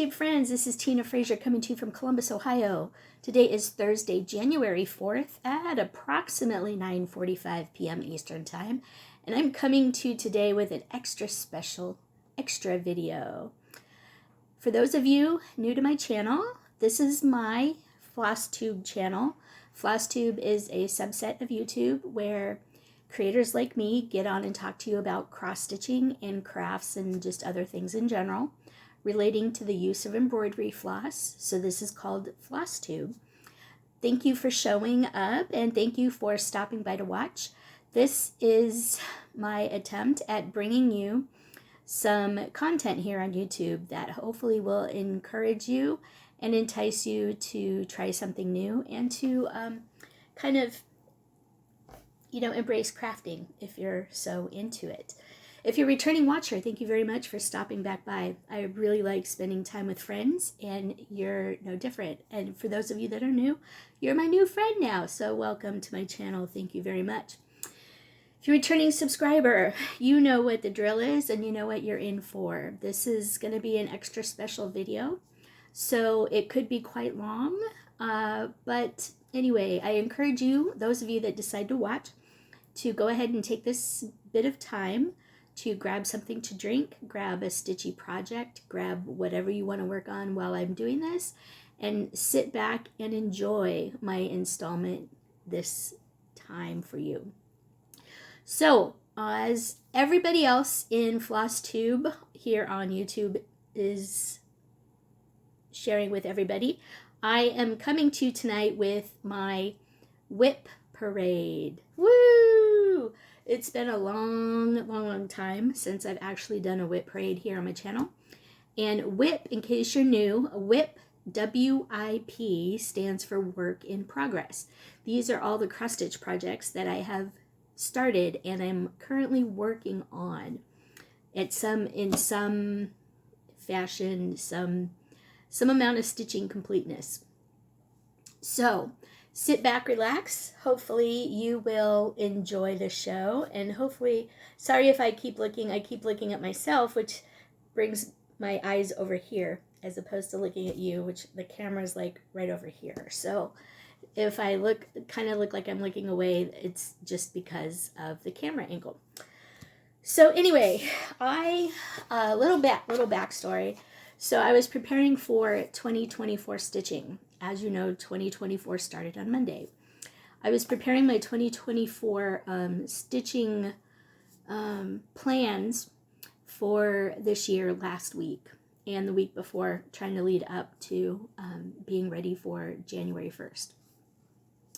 FlossTube friends, this is Tina Frazier coming to you from Columbus, Ohio. Today is Thursday, January 4th at approximately 9:45 p.m. Eastern Time, and I'm coming to you today with an extra video. For those of you new to my channel, this is my FlossTube channel. FlossTube is a subset of YouTube where creators like me get on and talk to you about cross-stitching and crafts and just other things in general relating to the use of embroidery floss. So this is called FlossTube. Thank you for showing up and thank you for stopping by to watch. This is my attempt at bringing you some content here on YouTube that hopefully will encourage you and entice you to try something new and to kind of, embrace crafting if you're so into it. If you're a returning watcher, thank you very much for stopping back by. I really like spending time with friends, and you're no different. And for those of you that are new, you're my new friend now, so welcome to my channel. Thank you very much. If you're a returning subscriber, you know what the drill is, and you know what you're in for. This is going to be an extra special video, so it could be quite long. But anyway, I encourage you, those of you that decide to watch, to go ahead and take this bit of time to grab something to drink, grab a Stitchy project, grab whatever you want to work on while I'm doing this, and sit back and enjoy my installment this time for you. So, as everybody else in FlossTube here on YouTube is sharing with everybody, I am coming to you tonight with my WIP parade. Woo! It's been a long time since I've actually done a WIP parade here on my channel. And WIP, in case you're new, WIP, W-I-P, stands for work in progress. These are all the cross-stitch projects that I have started and I'm currently working on in some fashion, some amount of stitching completeness. So sit back, relax. Hopefully you will enjoy the show, and hopefully, sorry if I keep looking at myself, which brings my eyes over here as opposed to looking at you, which the camera's like right over here. So if I kind of look like I'm looking away, it's just because of the camera angle. So anyway, little backstory. So I was preparing for 2024 stitching. As you know, 2024 started on Monday. I was preparing my 2024 stitching plans for this year last week and the week before, trying to lead up to being ready for January 1st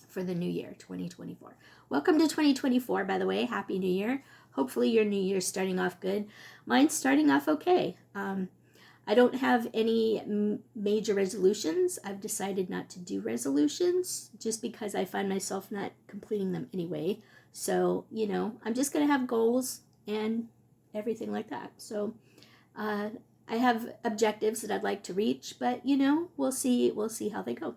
for the new year, 2024. Welcome to 2024, by the way. Happy New Year. Hopefully your new year's starting off good. Mine's starting off okay. I don't have any major resolutions. I've decided not to do resolutions just because I find myself not completing them anyway. So, I'm just going to have goals and everything like that. So, I have objectives that I'd like to reach, but, we'll see how they go.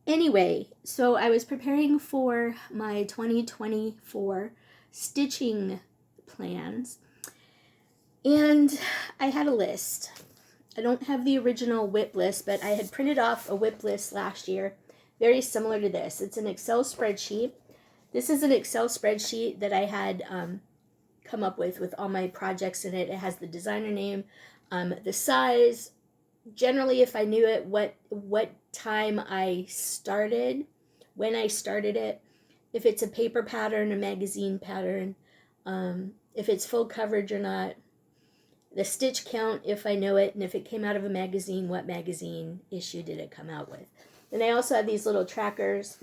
Anyway, so I was preparing for my 2024 stitching plans. And I had a list. I don't have the original WIP list, but I had printed off a WIP list last year, very similar to this. It's an Excel spreadsheet. This is an Excel spreadsheet that I had come up with all my projects in it. It has the designer name, the size, generally if I knew it, what time I started, when I started it, if it's a paper pattern, a magazine pattern, if it's full coverage or not, the stitch count if I know it, and if it came out of a magazine, what magazine issue did it come out with. And I also have these little trackers,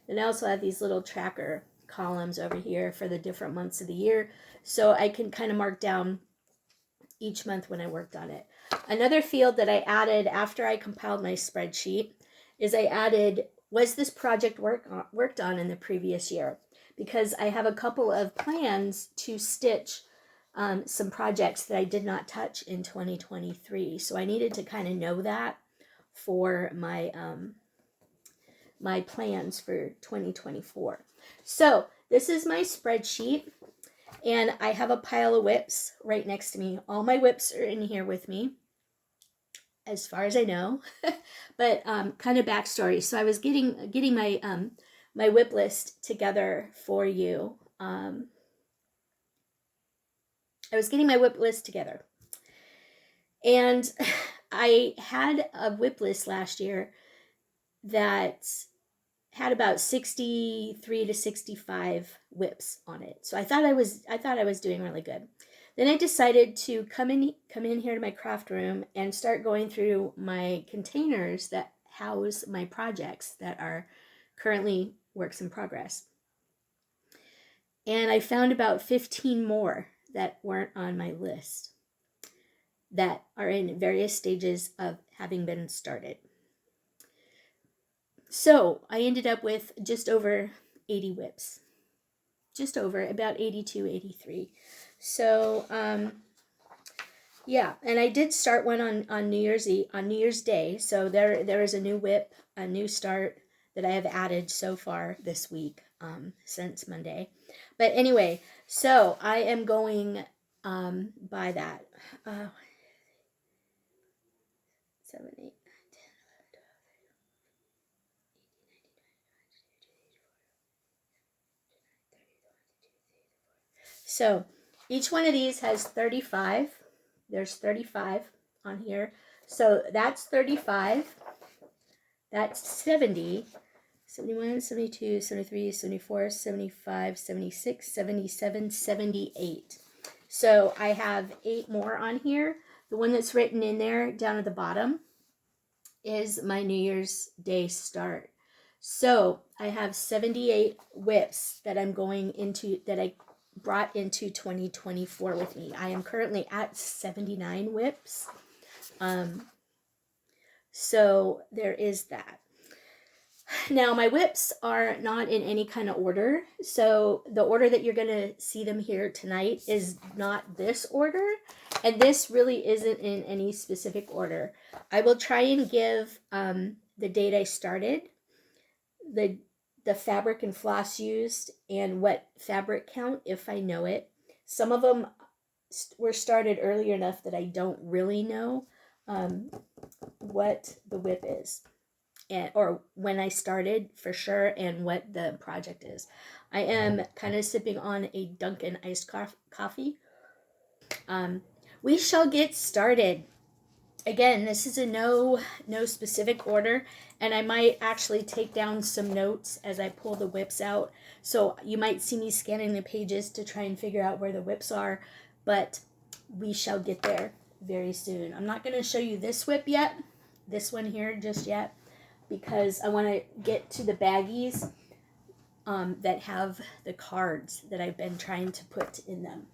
and I also have these little tracker columns over here for the different months of the year, so I can kind of mark down each month when I worked on it. Another field that I added after I compiled my spreadsheet is I added, was this project worked on in the previous year? Because I have a couple of plans to stitch some projects that I did not touch in 2023. So I needed to kind of know that for my my plans for 2024. So this is my spreadsheet, and I have a pile of WIPs right next to me. All my WIPs are in here with me. as far as I know. But kind of backstory. So I was getting my my WIP list together for you. I was getting my WIP list together, and I had a WIP list last year that had about 63 to 65 WIPs on it. So I thought I was doing really good. Then I decided to come in here to my craft room and start going through my containers that house my projects that are currently works in progress. And I found about 15 more that weren't on my list that are in various stages of having been started. So I ended up with just over 80 WIPs. Just over, about 82, 83. So, yeah, and I did start one on New Year's Day. So there is a new WIP, a new start that I have added so far this week, since Monday. But anyway, so I am going by that. 7, 8, 9, 10, 11, 12, 13, 14, 15, 16, 17, 18, 19, 20, 21, 22, 23, 24. So each one of these has 35. There's 35 on here. So that's 35. That's 70. 71, 72, 73, 74, 75, 76, 77, 78. So I have 8 more on here. The one that's written in there down at the bottom is my New Year's Day start. So I have 78 WIPs that I'm going into, that I brought into 2024 with me. I am currently at 79 WIPs. So there is that. Now my WIPs are not in any kind of order. So the order that you're going to see them here tonight is not this order. And this really isn't in any specific order. I will try and give the date I started, the fabric and floss used, and what fabric count, if I know it. Some of them were started early enough that I don't really know what the WIP is, or when I started for sure, and what the project is. I am kind of sipping on a Dunkin' iced coffee. We shall get started. Again, this is a no specific order, and I might actually take down some notes as I pull the WIPs out. So you might see me scanning the pages to try and figure out where the WIPs are, but we shall get there very soon. I'm not going to show you this WIP yet, this one here just yet, because I want to get to the baggies that have the cards that I've been trying to put in them.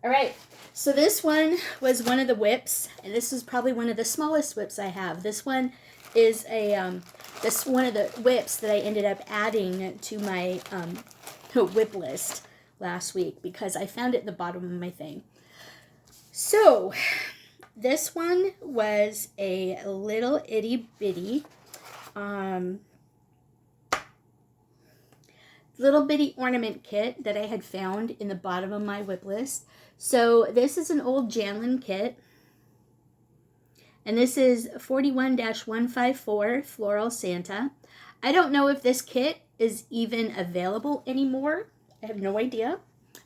All right, so this one was one of the WIPs, and this is probably one of the smallest WIPs I have. This one is this one of the WIPs that I ended up adding to my WIP list last week because I found it at the bottom of my thing. So this one was a little itty bitty ornament kit that I had found in the bottom of my WIP list. So this is an old Janlin kit, and this is 41-154 Floral Santa. I don't know if this kit is even available anymore. I have no idea.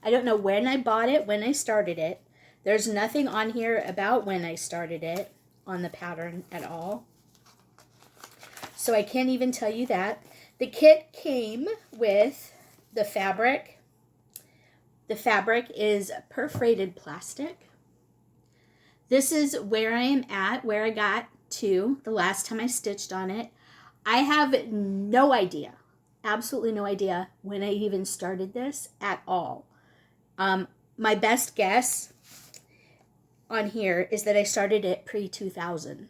I don't know when I bought it, when I started it. There's nothing on here about when I started it on the pattern at all. So I can't even tell you that. The kit came with the fabric. The fabric is perforated plastic. This is where I am at, where I got to the last time I stitched on it. I have no idea, absolutely no idea when I even started this at all. My best guess on here is that I started it pre-2000.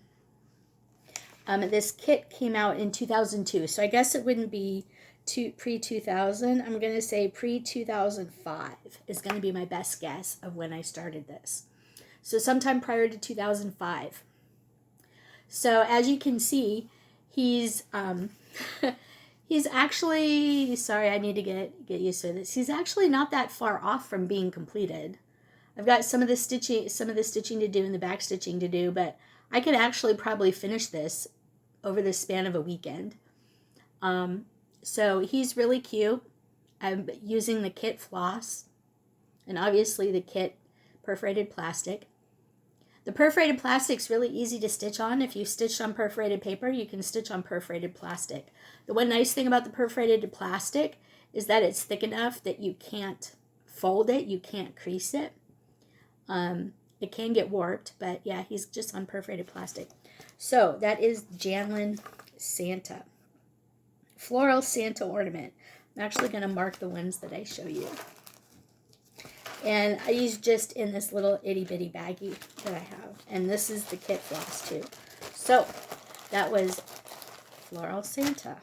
This kit came out in 2002, so I guess it wouldn't be pre-2000. I'm going to say pre-2005 is going to be my best guess of when I started this. So sometime prior to 2005. So as you can see, he's he's actually, sorry, I need to get used to this. He's actually not that far off from being completed. I've got some of the stitching to do and the back stitching to do, but I could actually probably finish this over the span of a weekend. So he's really cute. I'm using the kit floss, and obviously the kit perforated plastic. The perforated plastic's really easy to stitch on. If you stitched on perforated paper, you can stitch on perforated plastic. The one nice thing about the perforated plastic is that it's thick enough that you can't fold it, you can't crease it. It can get warped, but yeah, he's just on perforated plastic. So that is Janlin Santa. Floral Santa ornament. I'm actually going to mark the ones that I show you. And I use just in this little itty bitty baggie that I have. And this is the kit floss too. So that was Floral Santa.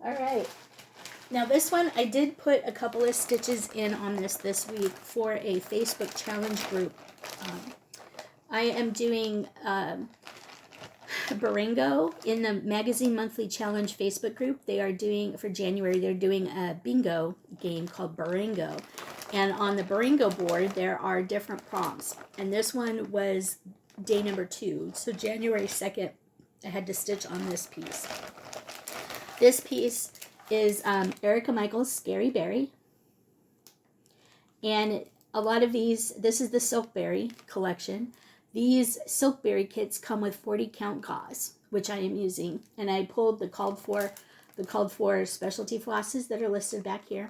All right. Now this one, I did put a couple of stitches in on this week for a Facebook challenge group. I am doing Baringo in the Magazine Monthly Challenge Facebook group. They are doing, for January, they're doing a bingo game called Baringo. And on the Baringo board, there are different prompts. And this one was day number 2. So January 2nd, I had to stitch on this piece. This piece is Erica Michaels' Scary Berry. And a lot of these, this is the Silkberry collection. These Silkberry kits come with 40 count gauze, which I am using. And I pulled the called for specialty flosses that are listed back here.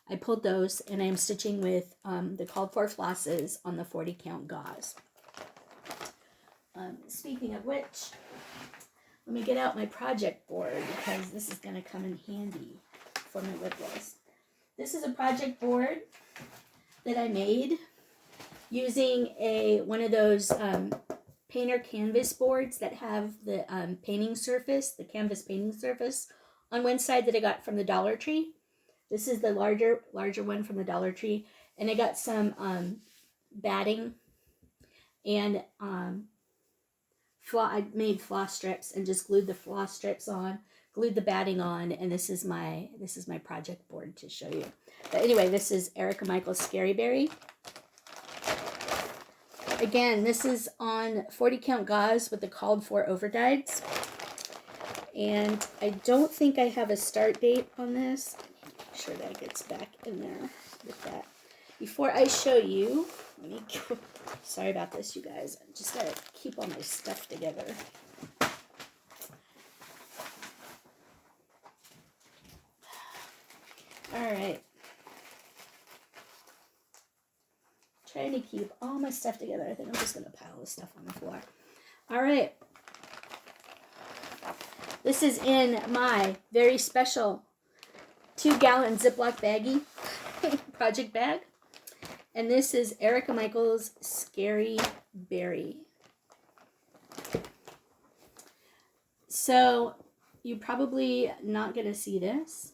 I pulled those, and I'm stitching with the called for flosses on the 40 count gauze. Speaking of which, let me get out my project board because this is going to come in handy for my WIP list. This is a project board that I made using one of those painter canvas boards that have the painting surface, the canvas painting surface on one side that I got from the Dollar Tree. This is the larger one from the Dollar Tree, and I got some batting and I made floss strips and just glued the floss strips on, glued the batting on, and this is my project board to show you. But anyway, this is Erica Michaels' Scary Berry. Again, this is on 40 count gauze with the called for overdyes. And I don't think I have a start date on this. Make sure that gets back in there with that. Before I show you, let me go. Sorry about this, you guys. I just gotta keep all my stuff together. All right. Trying to keep all my stuff together. I think I'm just gonna pile this stuff on the floor. All right. This is in my very special 2-gallon Ziploc baggie project bag. And this is Erica Michaels' Scary Berry. So you're probably not going to see this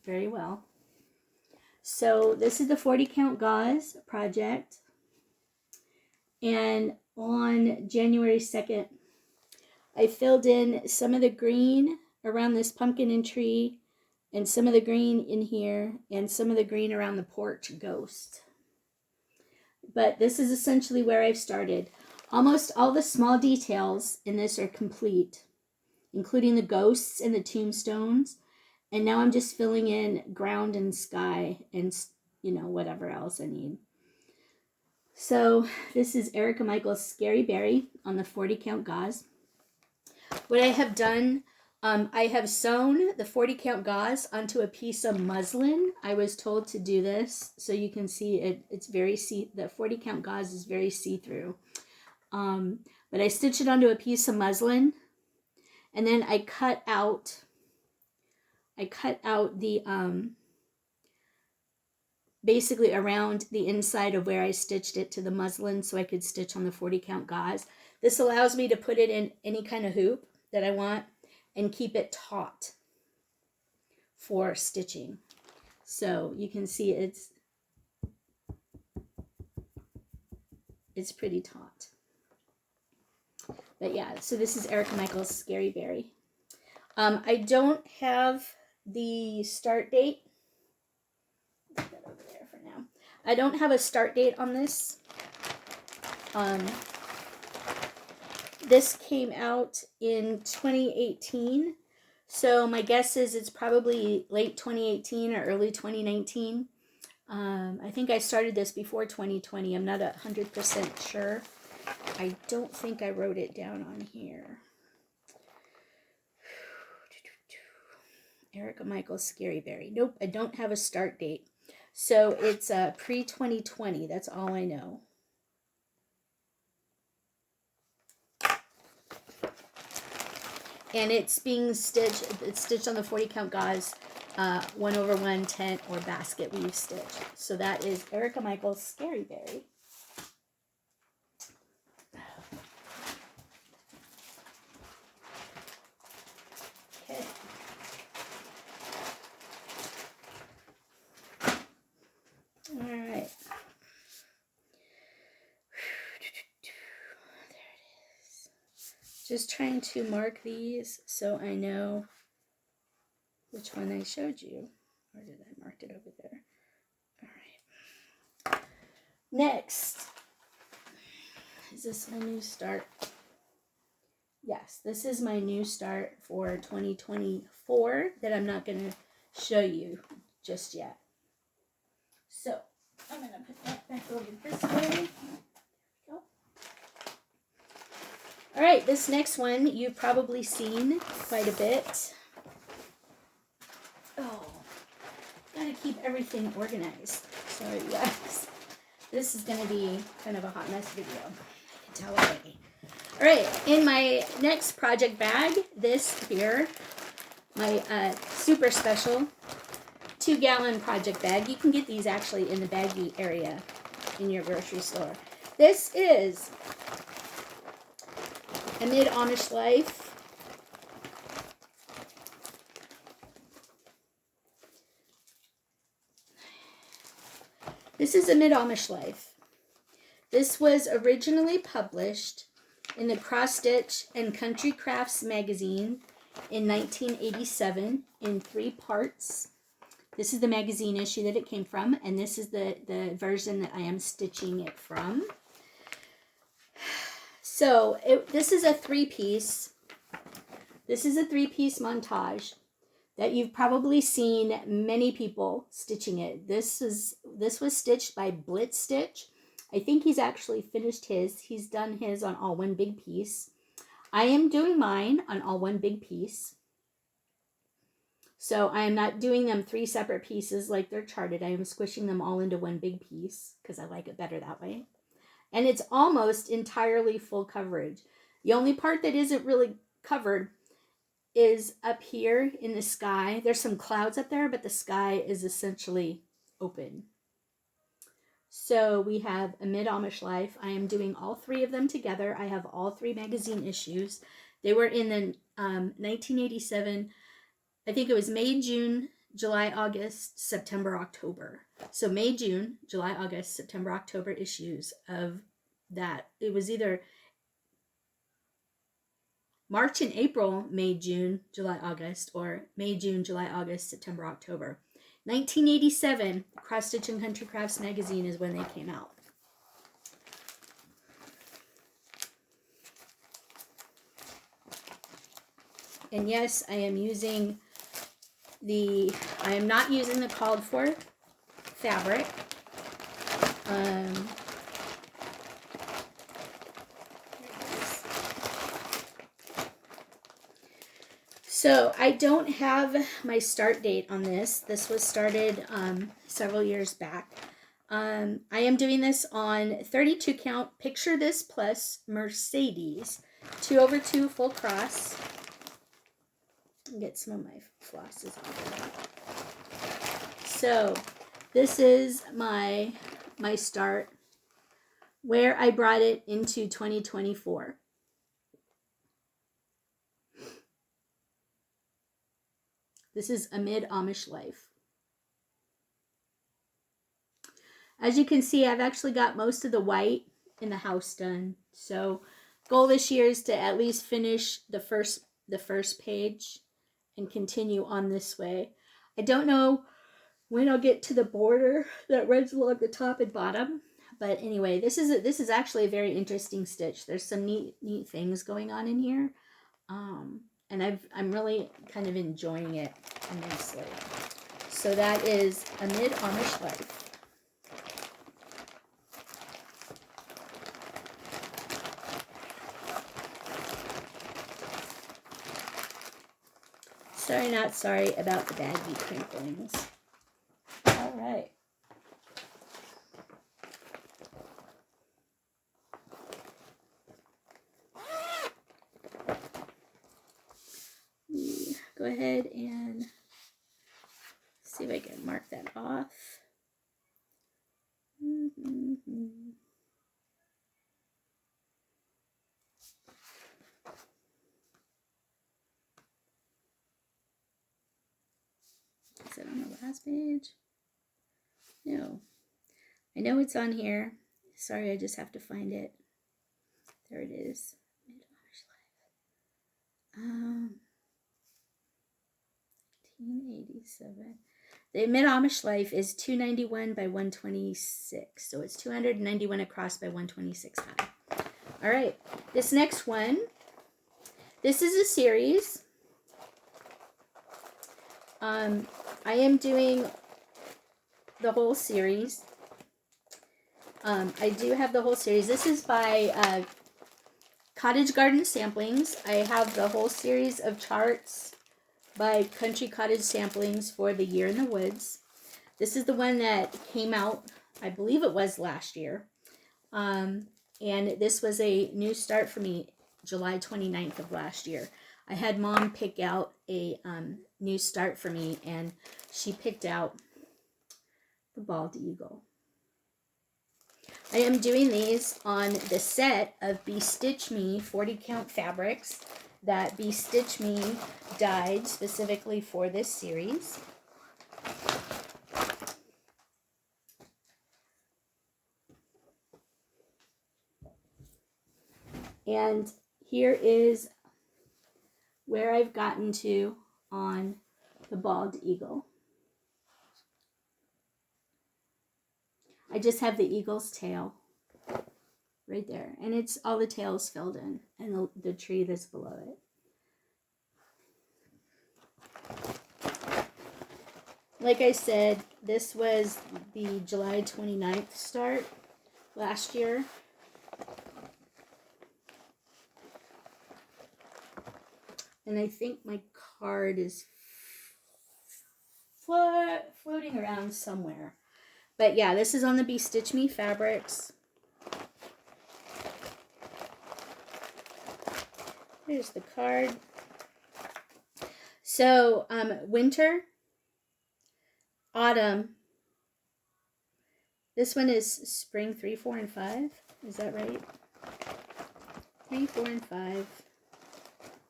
very well. So this is the 40 count gauze project. And on January 2nd, I filled in some of the green around this pumpkin and tree, and some of the green in here, and some of the green around the porch ghost. But this is essentially where I've started. Almost all the small details in this are complete, including the ghosts and the tombstones. And now I'm just filling in ground and sky and, whatever else I need. So this is Erica Michaels' Scary Berry on the 40 count gauze. What I have done, I have sewn the 40 count gauze onto a piece of muslin. I was told to do this so you can see it. It's very the 40 count gauze is very see-through. But I stitched it onto a piece of muslin, and then I cut out the basically around the inside of where I stitched it to the muslin so I could stitch on the 40 count gauze. This allows me to put it in any kind of hoop that I want and keep it taut for stitching. So you can see it's pretty taut. But yeah, so this is Erica Michaels' Scary Berry. I don't have the start date. Put that over there for now. I don't have a start date on this. This came out in 2018. So my guess is it's probably late 2018 or early 2019. I think I started this before 2020. I'm not 100% sure. I don't think I wrote it down on here. Erica Michael Scaryberry. Nope, I don't have a start date. So it's pre-2020. That's all I know. And it's being stitched. It's stitched on the 40 count gauze, 1/1 tent or basket weave stitch. So that is Erica Michael Scaryberry. Okay. All right. Just trying to mark these so I know which one I showed you. Or did I mark it over there? All right. Next. Is this my new start? Yes, this is my new start for 2024 that I'm not going to show you just yet. So, I'm going to put that back over this way. All right, this next one you've probably seen quite a bit. Oh, gotta keep everything organized. Sorry, guys. This is gonna be kind of a hot mess video. I can tell already. All right, in my next project bag, this here, my super special 2-gallon project bag. You can get these actually in the baggie area in your grocery store. This is Amid Amish Life. This is Amid Amish Life. This was originally published in the Cross Stitch and Country Crafts magazine in 1987 in 3 parts. This is the magazine issue that it came from, and this is the version that I am stitching it from. So this is a 3-piece. This is a 3-piece montage that you've probably seen many people stitching it. This was stitched by Blitz Stitch. I think he's actually finished his. He's done his on all one big piece. I am doing mine on all one big piece. So I am not doing them 3 separate pieces like they're charted. I am squishing them all into one big piece because I like it better that way. And it's almost entirely full coverage. The only part that isn't really covered is up here in the sky. There's some clouds up there, but the sky is essentially open. So we have Amid Amish Life. I am doing all 3 of them together. I have all 3 magazine issues. They were in the 1987, I think it was May, June, July, August, September, October. So May, June, July, August, September, October issues of that. It was either March and April, May, June, July, August, or May, June, July, August, September, October. 1987, Cross Stitch and Country Crafts magazine is when they came out. And yes, I am using I am not using the called for fabric. So I don't have my start date on this. This was started several years back. I am doing this on 32 count. Picture This Plus Mercedes 2/2 full cross. Get some of my flosses off. So this is my start where I brought it into 2024. This is Amid Amish Life. As you can see, I've actually got most of the white in the house done. So goal this year is to at least finish the first page and continue on this way. I don't know when I'll get to the border that runs along the top and bottom, But anyway, this is actually a very interesting stitch. There's some neat things going on in here. And I'm really kind of enjoying it immensely. So that is Amid Amish Life. Sorry, not sorry about the baggy crinklings. All right. Go ahead and see if I can mark that off. Is it on the last page? No. I know it's on here. Sorry, I just have to find it. There it is. 1987. The Mid-Amish Life is 291 by 126. So it's 291 across by 126 high. All right. This next one, this is a series. I am doing the whole series. I do have the whole series. This is by Cottage Garden Samplings. I have the whole series of charts by Country Cottage Samplings for the Year in the Woods. This is the one that came out, I believe it was last year. And this was a new start for me, July 29th of last year. I had Mom pick out a new start for me, and she picked out the Bald Eagle. I am doing these on the set of Be Stitch Me 40 count fabrics that Be Stitch Me dyed specifically for this series. And here is where I've gotten to on the Bald Eagle. I just have the eagle's tail right there. And it's all the tails filled in and the tree that's below it. Like I said, this was the July 29th start last year. And I think my card is floating around somewhere. But yeah, this is on the Be Stitch Me fabrics. There's the card. So, winter, autumn. This one is spring 3, 4, and 5. Is that right? 3, 4, and 5.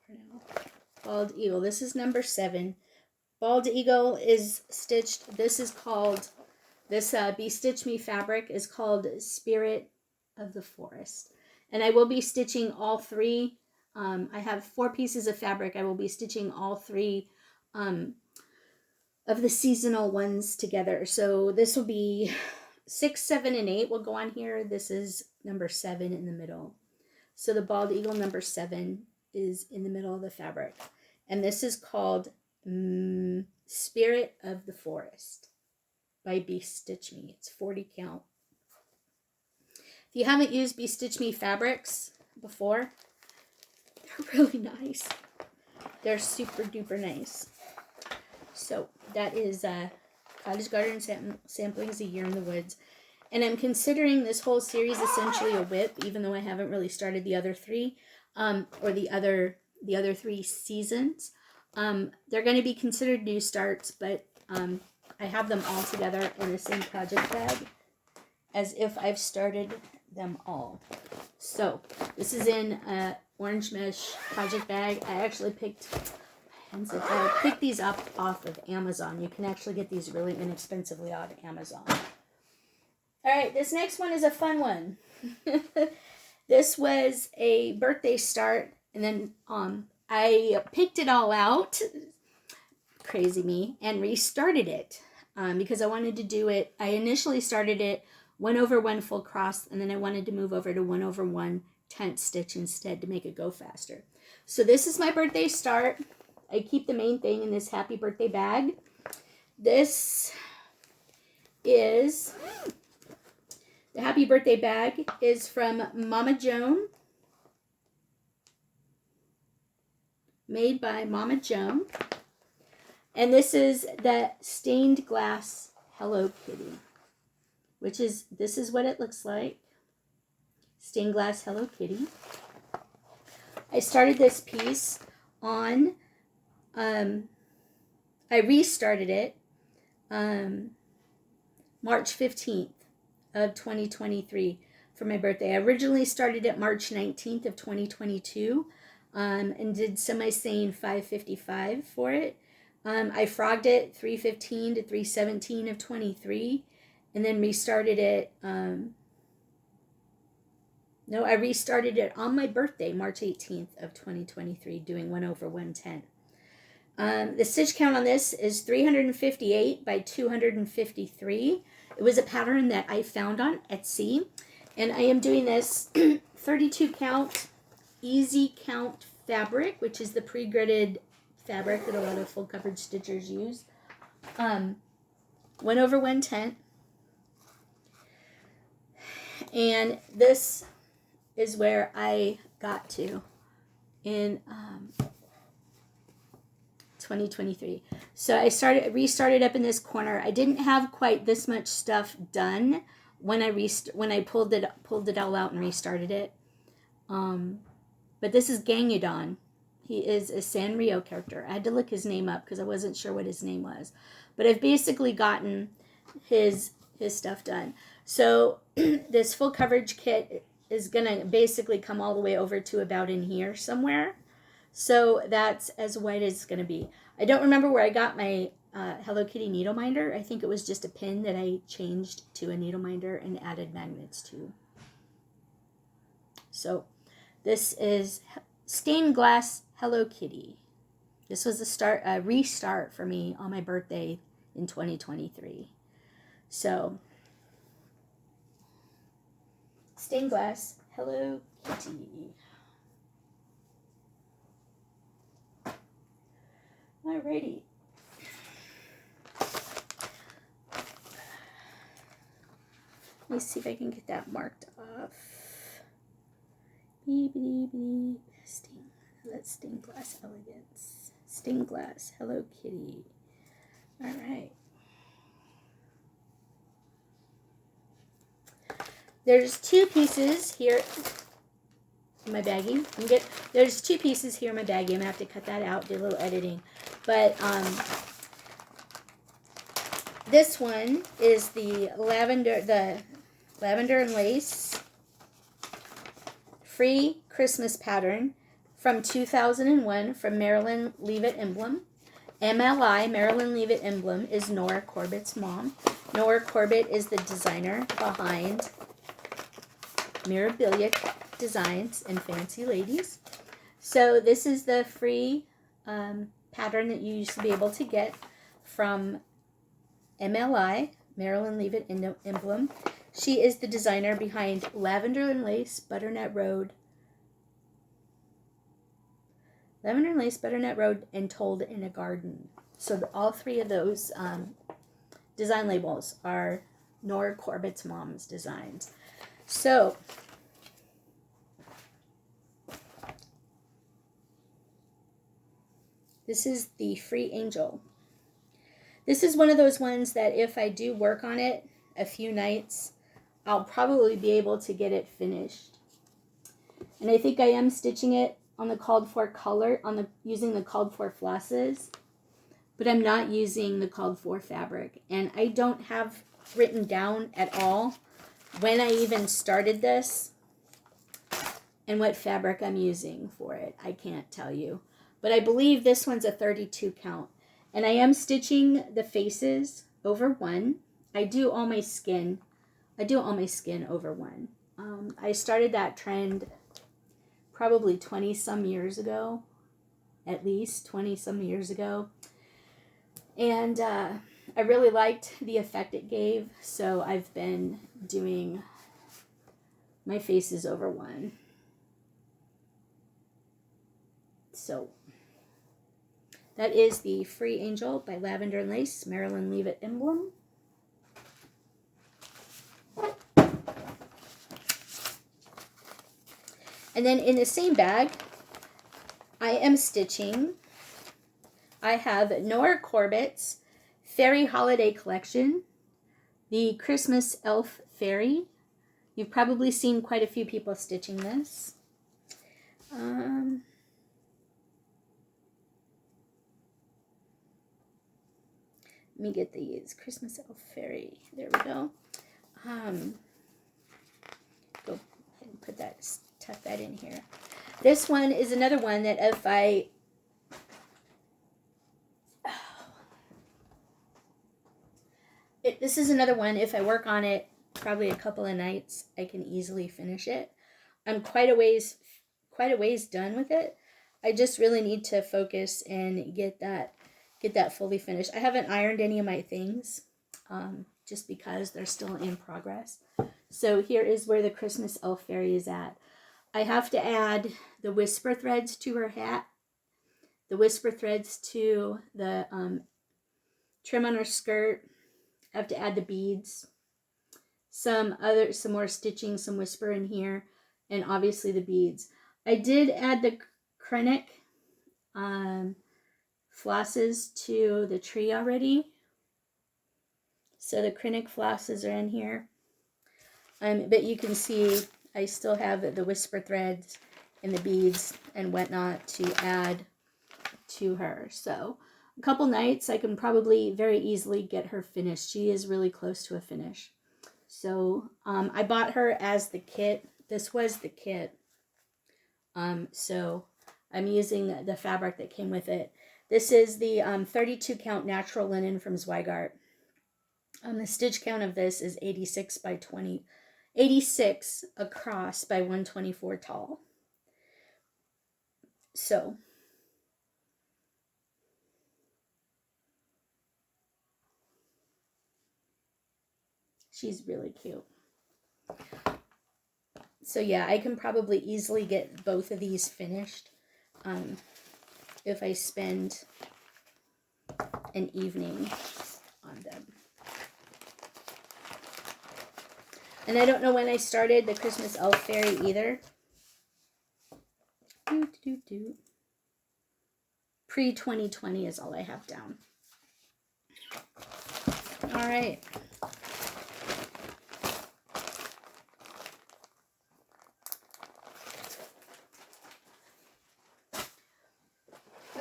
For now. Bald Eagle. This is number 7. Bald Eagle is stitched. This is called, this Be Stitch Me fabric is called Spirit of the Forest. And I will be stitching all 3. I have 4 pieces of fabric. I will be stitching all 3 of the seasonal ones together. So this will be 6, 7, and 8 will go on here. This is number 7 in the middle. So the Bald Eagle number 7 is in the middle of the fabric. And this is called Spirit of the Forest by Be Stitch Me. It's 40 count. If you haven't used Be Stitch Me fabrics before, they're really nice. They're super duper nice. So that is Cottage Garden Samplings, A Year in the Woods. And I'm considering this whole series essentially a WIP, even though I haven't really started the other 3, or the other 3 seasons. They're going to be considered new starts, but I have them all together in the same project bag as if I've started them all. So this is in a orange mesh project bag. I actually picked these up off of Amazon. You can actually get these really inexpensively on Amazon. All right, this next one is a fun one. This was a birthday start, and then I picked it all out, crazy me, and restarted it because I wanted to do it. I initially started it 1/1 full cross, and then I wanted to move over to 1/1 tent stitch instead to make it go faster. So this is my birthday start. I keep the main thing in this happy birthday bag. This is, the happy birthday bag is from Mama Joan. Made by Mama Joan. And this is the stained glass Hello Kitty, which is, this is what it looks like. Stained glass Hello Kitty. I started this piece on, I restarted it March 15th of 2023 for my birthday. I originally started it March 19th of 2022 and did semi-sane 555 for it. I frogged it 315 to 317 of 23 and then restarted it. No, I restarted it on my birthday, March 18th of 2023, doing 1/110. The stitch count on this is 358 by 253. It was a pattern that I found on Etsy, and I am doing this 32 count, easy count fabric, which is the pre-gridded fabric that a lot of full coverage stitchers use. 1/110. And this is where I got to in 2023. So I restarted up in this corner. I didn't have quite this much stuff done when I pulled it all out and restarted it. But this is Gangudon. He is a Sanrio character. I had to look his name up because I wasn't sure what his name was. But I've basically gotten his stuff done. So this full coverage kit is going to basically come all the way over to about in here somewhere. So that's as white as it's going to be. I don't remember where I got my Hello Kitty needle minder. I think it was just a pin that I changed to a needle minder and added magnets to. So this is stained glass Hello Kitty. This was a restart for me on my birthday in 2023. So stained glass Hello Kitty. Alrighty. Let me see if I can get that marked off. That's stained glass elegance. Stained glass Hello Kitty. Alright. There's two pieces here in my baggie. There's two pieces here in my baggie. I'm gonna have to cut that out, do a little editing. But this one is the lavender and lace free Christmas pattern from 2001 from Marilyn Leavitt Emblem. MLI, Marilyn Leavitt Emblem, is Nora Corbett's mom. Nora Corbett is the designer behind Mirabilia Designs and Fancy Ladies. So this is the free pattern that you used to be able to get from MLI, Marilyn Leavitt Emblem. She is the designer behind Lavender and Lace, Butternut Road, and Told in a Garden. So all three of those design labels are Nora Corbett's mom's designs. So this is the Free Angel. This is one of those ones that if I do work on it a few nights, I'll probably be able to get it finished. And I think I am stitching it on the called for color, using the called for flosses, but I'm not using the called for fabric. And I don't have written down at all when I even started this and what fabric I'm using for it. I can't tell you. But I believe this one's a 32 count. And I am stitching the faces over one. I do all my skin over one. I started that trend probably 20 some years ago, at least 20 some years ago. And I really liked the effect it gave, so I've been doing my faces over one. So that is the Free Angel by Lavender and Lace, Marilyn Leavitt emblem. And then in the same bag, I am stitching. I have Nora Corbett's Fairy Holiday Collection, the Christmas Elf Fairy. You've probably seen quite a few people stitching this. Let me get these. Christmas Elf Fairy. There we go. Go ahead and put that, tuck that in here. This one is another one that if I... this is another one, if I work on it probably a couple of nights, I can easily finish it. I'm quite a ways done with it. I just really need to focus and get that fully finished. I haven't ironed any of my things, just because they're still in progress. So here is where the Christmas Elf Fairy is at. I have to add the whisper threads to her hat, the whisper threads to the trim on her skirt. I have to add the beads, some more stitching, some whisper in here, and obviously the beads. I did add the Krennic flosses to the tree already. So the Krennic flosses are in here. But you can see I still have the whisper threads and the beads and whatnot to add to her. So a couple nights I can probably very easily get her finished. She is really close to a finish. So I bought her as the kit. This was the kit. So I'm using the fabric that came with it. This is the 32 count natural linen from Zweigart. The stitch count of this is 86 by 20, 86 across by 124 tall. So she's really cute. So yeah, I can probably easily get both of these finished if I spend an evening on them. And I don't know when I started the Christmas Elf Fairy either. Pre-2020 is all I have down. All right.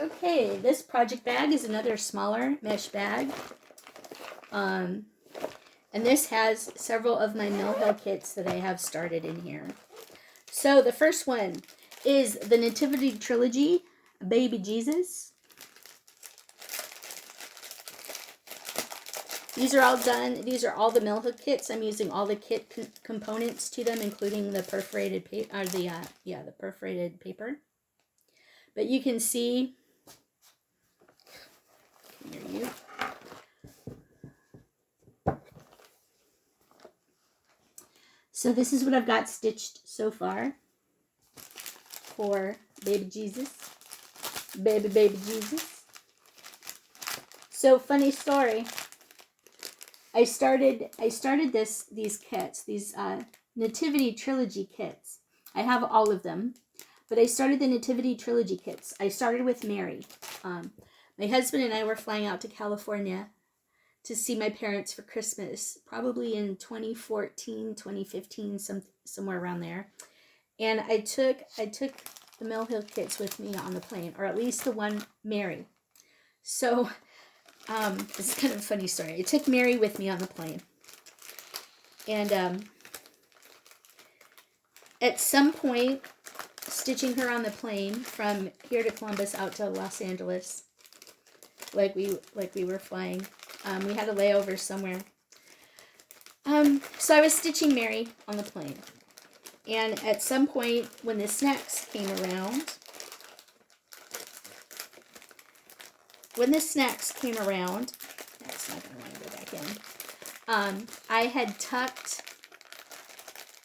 Okay, this project bag is another smaller mesh bag. And this has several of my Mill Hill kits that I have started in here. So the first one is the Nativity Trilogy, Baby Jesus. These are all done. These are all the Mill Hill kits. I'm using all the kit components to them, including the perforated paper, or the perforated paper. But you can see, here you. So this is what I've got stitched so far for Baby Jesus. Baby Jesus. So funny story. I started these kits, these Nativity Trilogy kits. I have all of them, but I started the Nativity Trilogy kits. I started with Mary. My husband and I were flying out to California to see my parents for Christmas, probably in 2014, 2015, somewhere around there. And I took the Mill Hill kits with me on the plane, or at least the one Mary. So it's kind of a funny story. I took Mary with me on the plane. And at some point, stitching her on the plane from here to Columbus out to Los Angeles, like we were flying. We had a layover somewhere. So I was stitching Mary on the plane. And at some point when the snacks came around, that's not going to want to go back in. I had tucked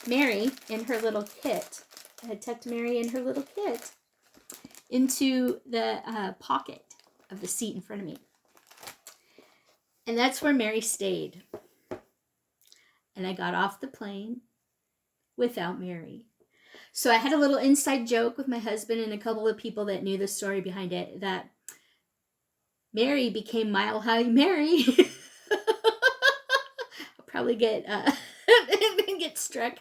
Mary in her little kit. I had tucked Mary in her little kit into the pocket of the seat in front of me. And that's where Mary stayed. And I got off the plane without Mary. So I had a little inside joke with my husband and a couple of people that knew the story behind it, that Mary became Mile High Mary. I'll probably get struck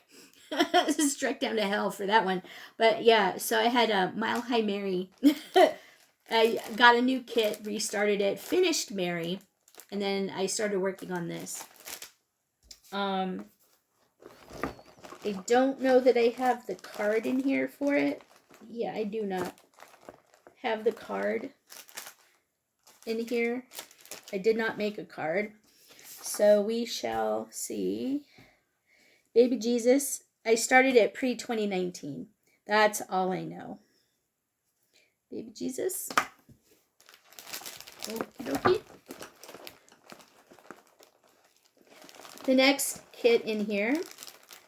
down to hell for that one. But yeah, so I had a Mile High Mary. I got a new kit, restarted it, finished Mary, and then I started working on this. I don't know that I have the card in here for it. Yeah, I do not have the card in here. I did not make a card. So we shall see. Baby Jesus. I started it pre-2019. That's all I know. Baby Jesus. Okie dokie. The next kit in here.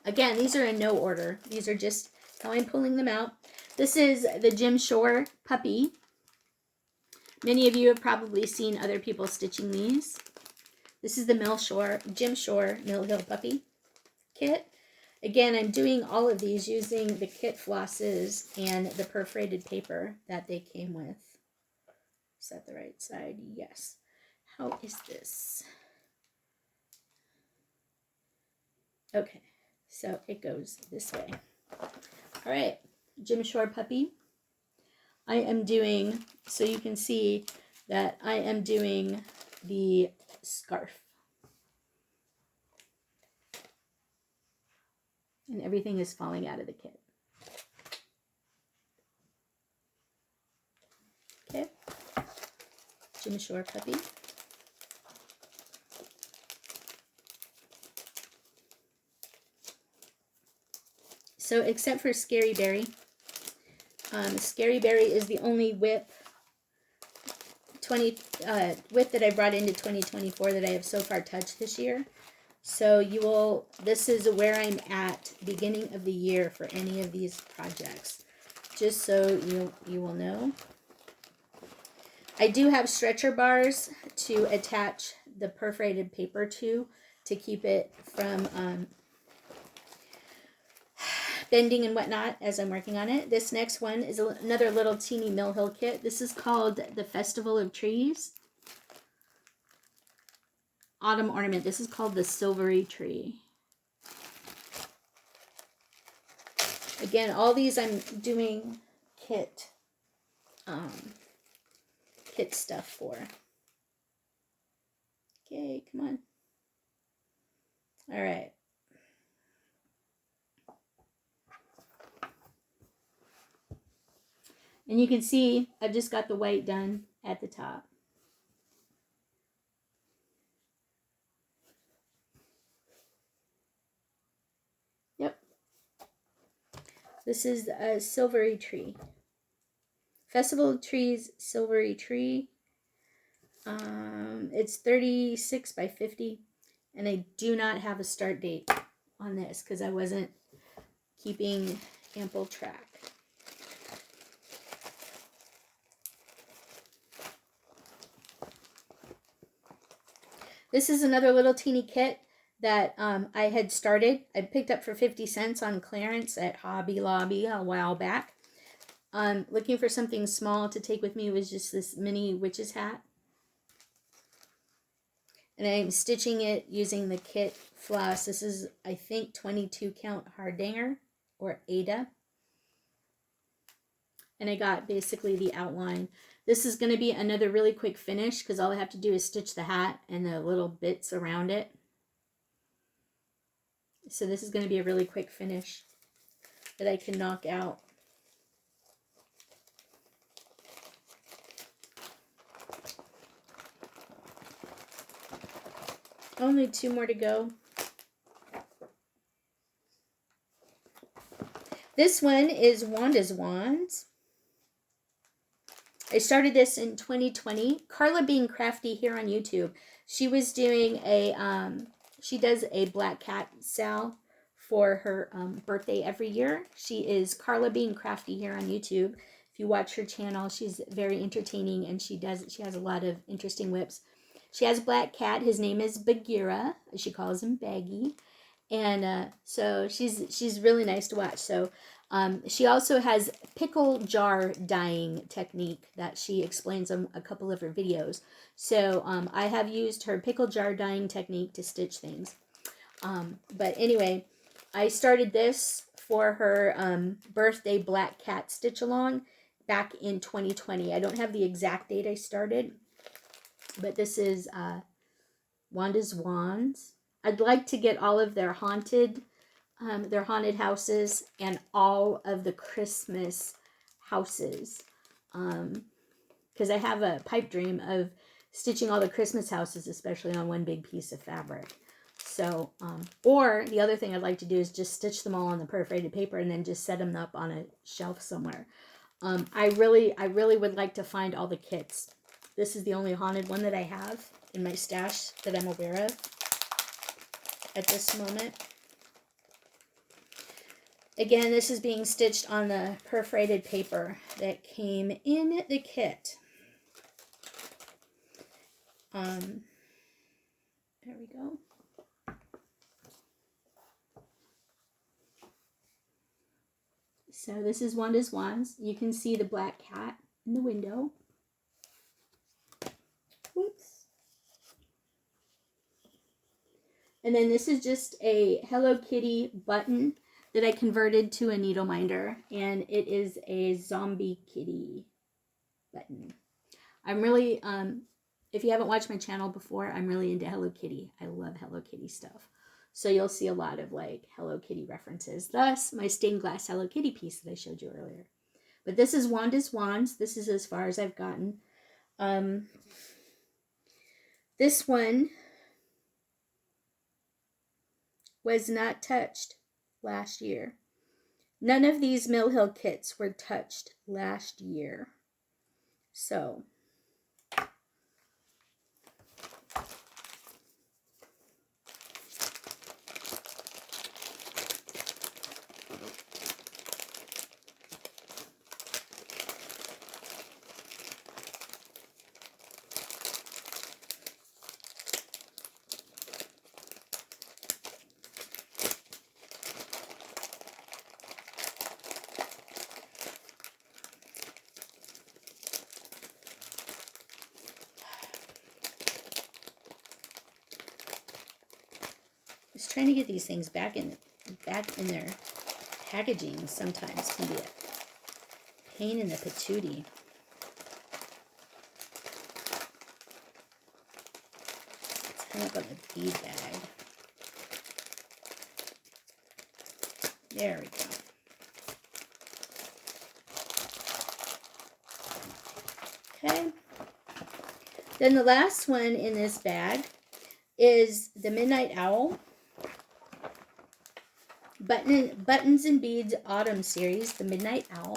Again, these are in no order. These are just how I'm pulling them out. This is the Jim Shore puppy. Many of you have probably seen other people stitching these. This is the Jim Shore Mill Hill puppy kit. Again, I'm doing all of these using the kit flosses and the perforated paper that they came with. Is that the right side? Yes. How is this? Okay, so it goes this way. All right, Jim Shore puppy. I am doing, so you can see that I am doing the scarf. And everything is falling out of the kit. Okay. Jim Shore puppy. So except for Scary Berry. Scary Berry is the only WIP WIP that I brought into 2024 that I have so far touched this year. So this is where I'm at beginning of the year for any of these projects. Just so you will know. I do have stretcher bars to attach the perforated paper to keep it from bending and whatnot as I'm working on it. This next one is another little teeny Mill Hill kit. This is called the Festival of Trees. Autumn ornament. This is called the Silvery Tree. Again, all these I'm doing kit stuff for. Okay, come on. All right. And you can see I've just got the white done at the top. Yep. This is a Silvery Tree. Festival of Trees, Silvery Tree. It's 36 by 50. And I do not have a start date on this because I wasn't keeping ample track. This is another little teeny kit that I had started. I picked up for 50 cents on clearance at Hobby Lobby a while back. Looking for something small to take with me was just this mini witch's hat. And I'm stitching it using the kit floss. This is, I think, 22 count Hardanger or Ada. And I got basically the outline. This is going to be another really quick finish because all I have to do is stitch the hat and the little bits around it. So this is going to be a really quick finish that I can knock out. Only 2 more to go. This one is Wanda's Wands. I started this in 2020. Carla Being Crafty here on YouTube She was doing a, she does a black cat sal for her birthday every year. She is Carla Being Crafty here on YouTube. If you watch her channel, she's very entertaining, and she has a lot of interesting whips. She has a black cat. His name is Bagheera. She calls him Baggy. And so she's really nice to watch. So she also has pickle jar dyeing technique that she explains on a couple of her videos. So I have used her pickle jar dyeing technique to stitch things. But anyway, I started this for her birthday black cat stitch along back in 2020. I don't have the exact date I started, but this is Wanda's Wands. I'd like to get all of their haunted houses and all of the Christmas houses, because I have a pipe dream of stitching all the Christmas houses, especially on one big piece of fabric. So, or the other thing I'd like to do is just stitch them all on the perforated paper and then just set them up on a shelf somewhere. I really would like to find all the kits. This is the only haunted one that I have in my stash that I'm aware of at this moment. Again, this is being stitched on the perforated paper that came in the kit. There we go. So this is Wanda's Wands. You can see the black cat in the window. Whoops. And then this is just a Hello Kitty button that I converted to a needle minder, and it is a zombie kitty button. I'm really, if you haven't watched my channel before, I'm really into Hello Kitty. I love Hello Kitty stuff. So you'll see a lot of like Hello Kitty references. Thus, my stained glass Hello Kitty piece that I showed you earlier. But this is Wanda's Wands. This is as far as I've gotten. This one was not touched last year. None of these Mill Hill kits were touched last year. So just trying to get these things back in their packaging sometimes can be a pain in the patootie. Let's hang up on the bead bag. There we go. Okay. Then the last one in this bag is the Midnight Owl. Buttons and Beads Autumn Series, the Midnight Owl.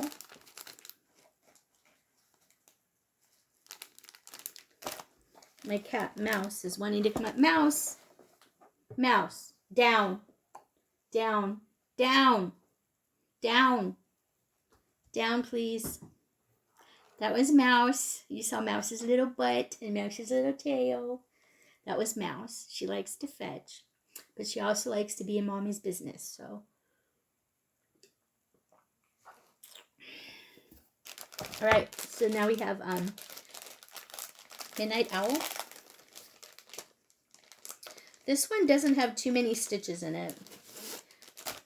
My cat, Mouse, is wanting to come up. Mouse! Mouse! Down! Down! Down! Down! Down, please. That was Mouse. You saw Mouse's little butt and Mouse's little tail. That was Mouse. She likes to fetch. But she also likes to be in mommy's business, so. All right, so now we have Midnight Owl. This one doesn't have too many stitches in it.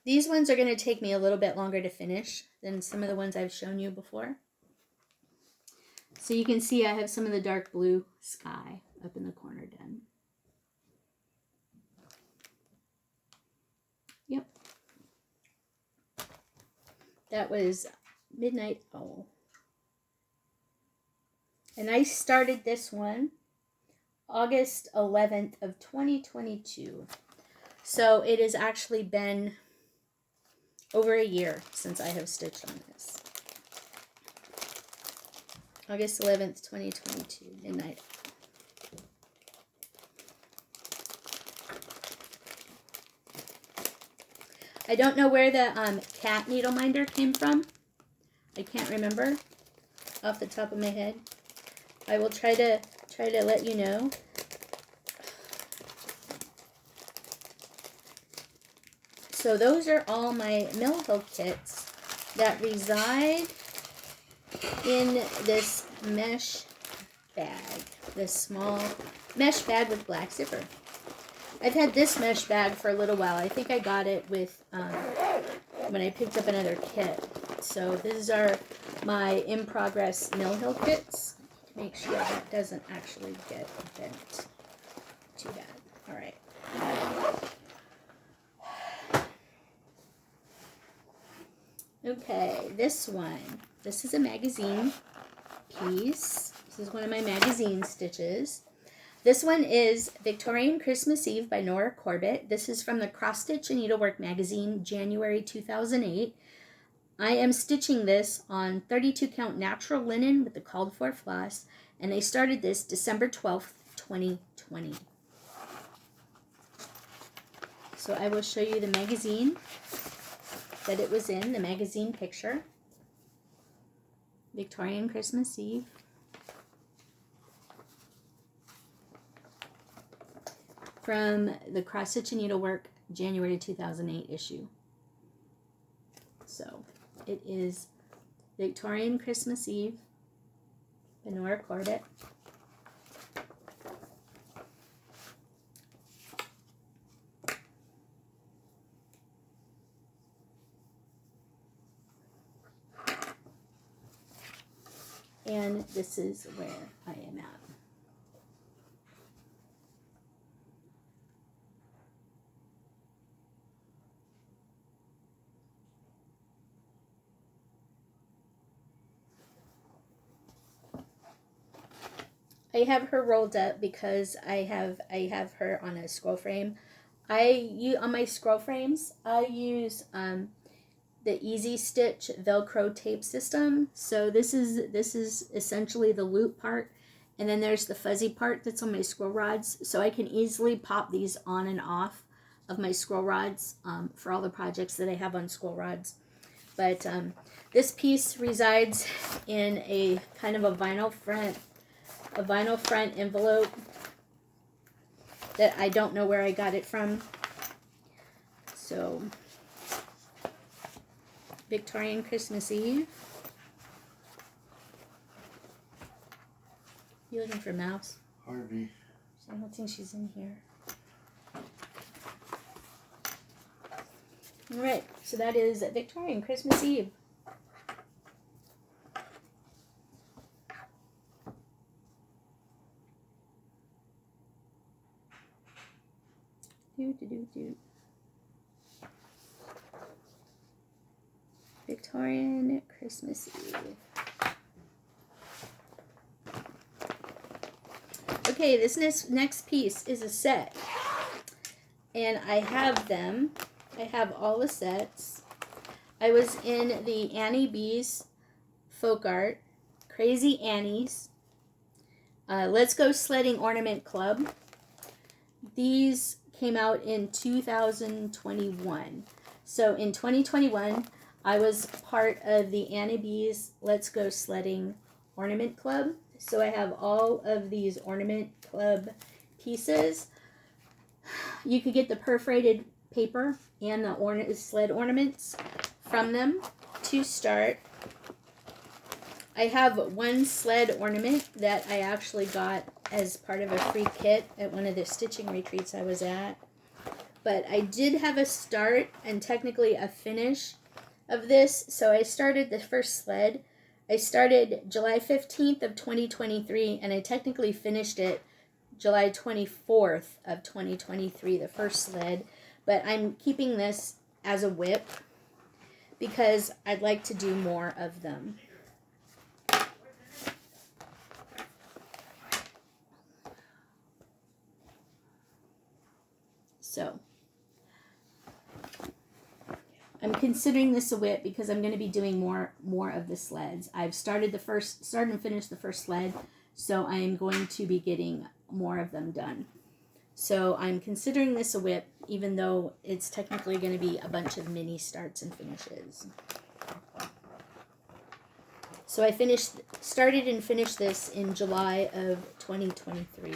These ones are going to take me a little bit longer to finish than some of the ones I've shown you before. So you can see I have some of the dark blue sky up in the corner done. Yep. That was Midnight Owl. And I started this one August 11th of 2022. So it has actually been over a year since I have stitched on this. August 11th, 2022, Midnight. I don't know where the cat needle minder came from. I can't remember off the top of my head. I will try to let you know. So those are all my mill hill kits that reside in this mesh bag, this small mesh bag with black zipper. I've had this mesh bag for a little while. I think I got it with when I picked up another kit. So these are my in progress mill hill kits. To make sure that doesn't actually get bent too bad. All right. Okay, this one. This is a magazine piece. This is one of my magazine stitches. This one is Victorian Christmas Eve by Nora Corbett. This is from the Cross Stitch and Needlework magazine, January 2008. I am stitching this on 32 count natural linen with the called for floss, and I started this December 12th, 2020. So I will show you the magazine that it was in, the magazine picture. Victorian Christmas Eve. From the Cross Stitch and Needlework January 2008 issue. So it is Victorian Christmas Eve by Nora Corbett. And this is where I am at. I have her rolled up because I have her on a scroll frame. On my scroll frames, I use the Easy Stitch Velcro tape system. So this is essentially the loop part, and then there's the fuzzy part that's on my scroll rods. So I can easily pop these on and off of my scroll rods for all the projects that I have on scroll rods. But this piece resides in a kind of a vinyl front envelope that I don't know where I got it from. So, Victorian Christmas Eve. You looking for a mouse? Harvey. I don't think she's in here. Alright, so that is Victorian Christmas Eve. Victorian Christmas Eve. Okay, this next piece is a set. And I have them. I have all the sets. I was in the Annie B's Folk Art, Crazy Annie's, Let's Go Sledding Ornament Club. These came out in 2021. So in 2021, I was part of the Annie B's Let's Go Sledding Ornament Club. So I have all of these Ornament Club pieces. You could get the perforated paper and the sled ornaments from them to start. I have one sled ornament that I actually got as part of a free kit at one of the stitching retreats I was at. But I did have a start and technically a finish of this. So I started the first sled. I started July 15th of 2023, and I technically finished it July 24th of 2023, the first sled. But I'm keeping this as a WIP because I'd like to do more of them. So I'm considering this a WIP because I'm going to be doing more of the sleds. I've started and finished the first sled, so I'm going to be getting more of them done. So I'm considering this a WIP, even though it's technically going to be a bunch of mini starts and finishes. So I started and finished this in July of 2023.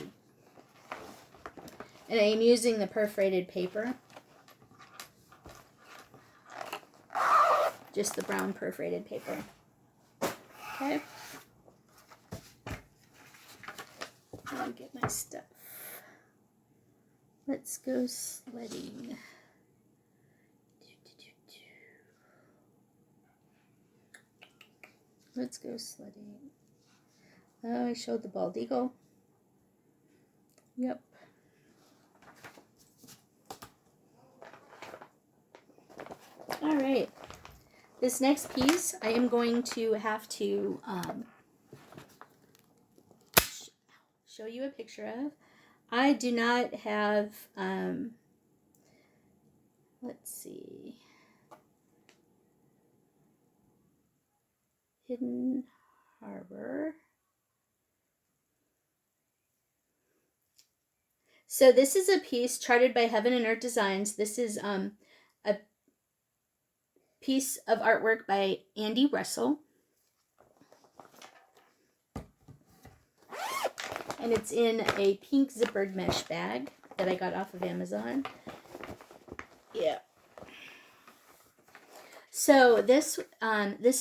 And I am using the perforated paper. Just the brown perforated paper. Okay. I'll get my stuff. Let's go sledding. Let's go sledding. Oh, I showed the bald eagle. Yep. All right. This next piece, I am going to have to show you a picture of. I do not have, let's see, Hidden Harbor. So this is a piece charted by Heaven and Earth Designs. This is a piece of artwork by Andy Russell. And it's in a pink zippered mesh bag that I got off of Amazon. Yeah. So this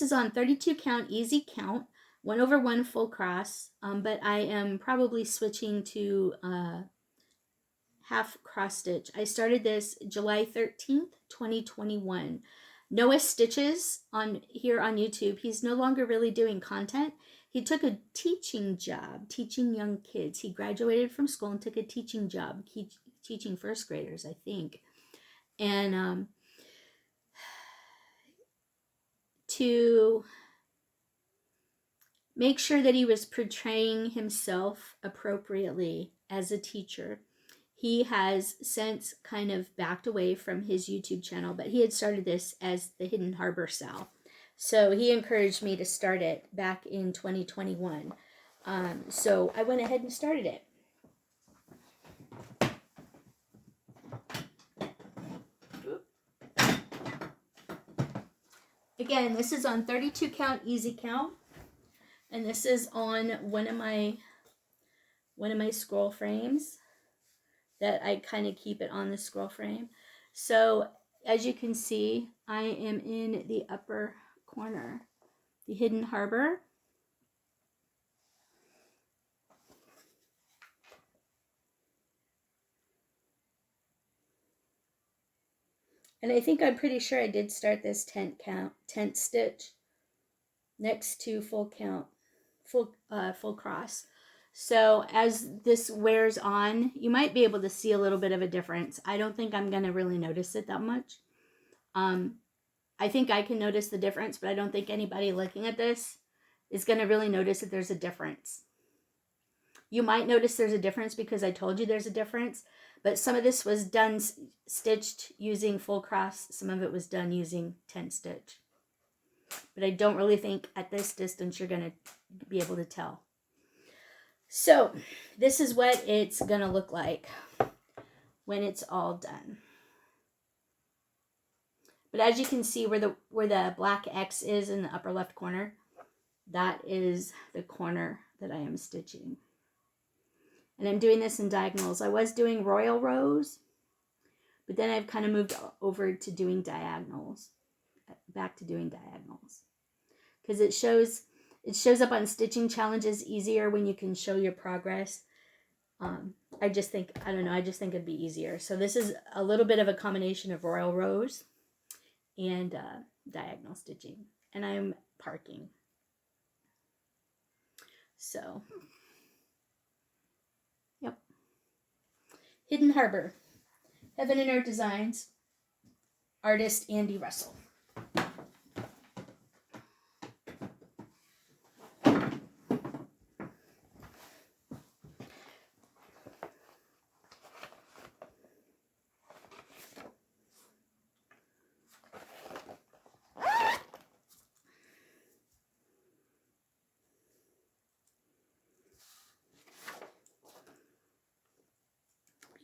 is on 32 count, easy count, 1/1 full cross, but I am probably switching to half cross stitch. I started this July 13th, 2021. Noah Stitches here on YouTube. He's no longer really doing content. He took a teaching job, teaching young kids. He graduated from school and took a teaching job, teaching first graders, I think. And to make sure that he was portraying himself appropriately as a teacher, he has since kind of backed away from his YouTube channel, but he had started this as the Hidden Harbor Sal. So he encouraged me to start it back in 2021. So I went ahead and started it. Again, this is on 32 count, easy count. And this is on one of my scroll frames that I kind of keep it on the scroll frame. So as you can see, I am in the upper corner, the Hidden Harbor. And I think I'm pretty sure I did start this tent stitch next to full count, full cross. So as this wears on, you might be able to see a little bit of a difference. I don't think I'm going to really notice it that much. I think I can notice the difference, but I don't think anybody looking at this is going to really notice that there's a difference. You might notice there's a difference because I told you there's a difference, but some of this was done stitched using full cross. Some of it was done using tent stitch. But I don't really think at this distance you're going to be able to tell. So this is what it's going to look like when it's all done. But as you can see where the black X is in the upper left corner, that is the corner that I am stitching. And I'm doing this in diagonals. I was doing royal rows, but then I've kind of moved over to doing diagonals, back to doing diagonals. Because it shows up on stitching challenges easier when you can show your progress. I just think it'd be easier. So this is a little bit of a combination of royal rows and diagonal stitching. And I'm parking. So, yep. Hidden Harbor. Heaven and Earth Designs. Artist Andy Russell.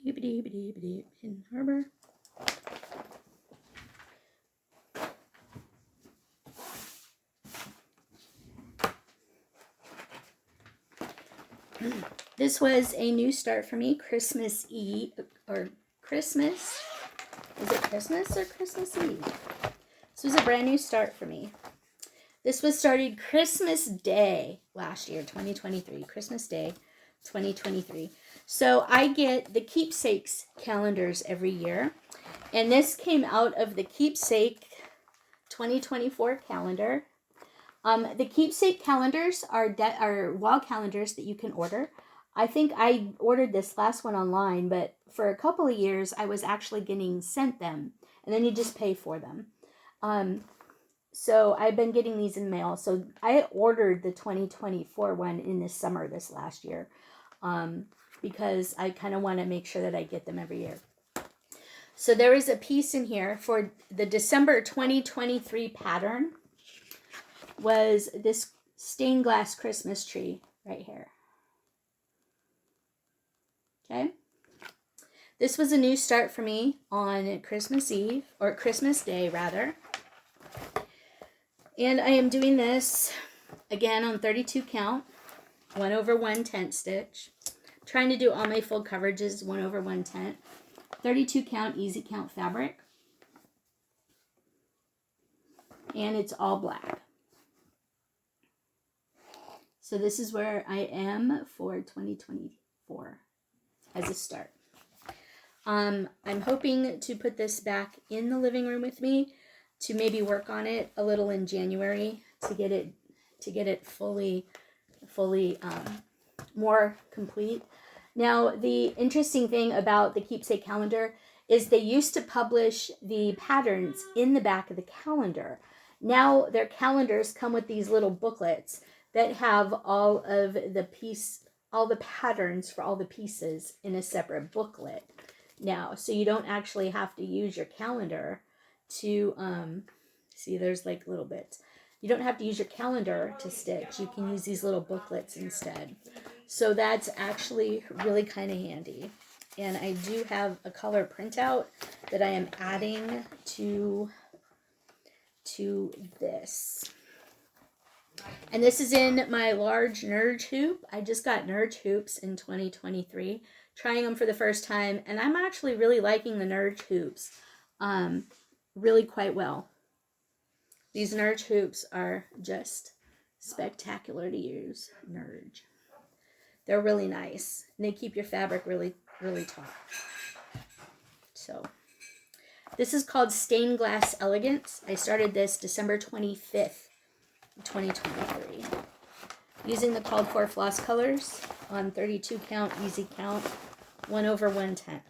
Hidden Harbor. This was a new start for me. Christmas Eve, or Christmas. Is it Christmas or Christmas Eve? This was a brand new start for me. This was started Christmas Day last year, 2023. Christmas Day, 2023. So I get the Keepsakes calendars every year. And this came out of the Keepsake 2024 calendar. The Keepsake calendars are wall calendars that you can order. I think I ordered this last one online, but for a couple of years, I was actually getting sent them. And then you just pay for them. So I've been getting these in mail. So I ordered the 2024 one in the summer this last year. Because I kind of want to make sure that I get them every year. So there is a piece in here for the December 2023 pattern. Was this stained glass Christmas tree right here. Okay. This was a new start for me on Christmas Eve, or Christmas Day rather. And I am doing this again on 32 count, 1/110 stitch. Trying to do all my full coverages 1/110. 32 count, easy count fabric. And it's all black. So this is where I am for 2024 as a start. I'm hoping to put this back in the living room with me to maybe work on it a little in January to get it fully more complete. Now, the interesting thing about the Keepsake calendar is they used to publish the patterns in the back of the calendar. Now their calendars come with these little booklets that have all the patterns for all the pieces in a separate booklet now. So you don't actually have to use your calendar to, see there's like little bits. You don't have to use your calendar to stitch. You can use these little booklets instead. So that's actually really kind of handy. And I do have a color printout that I am adding to this. And this is in my large Nerge hoop. I just got Nerge hoops in 2023, trying them for the first time, and I'm actually really liking the Nerge hoops really quite well. These Nerge hoops are just spectacular to use. Nerge. They're really nice, and they keep your fabric really, really taut. So, this is called Stained Glass Elegance. I started this December 25th, 2023. Using the called for floss colors on 32 count, easy count, 1/110.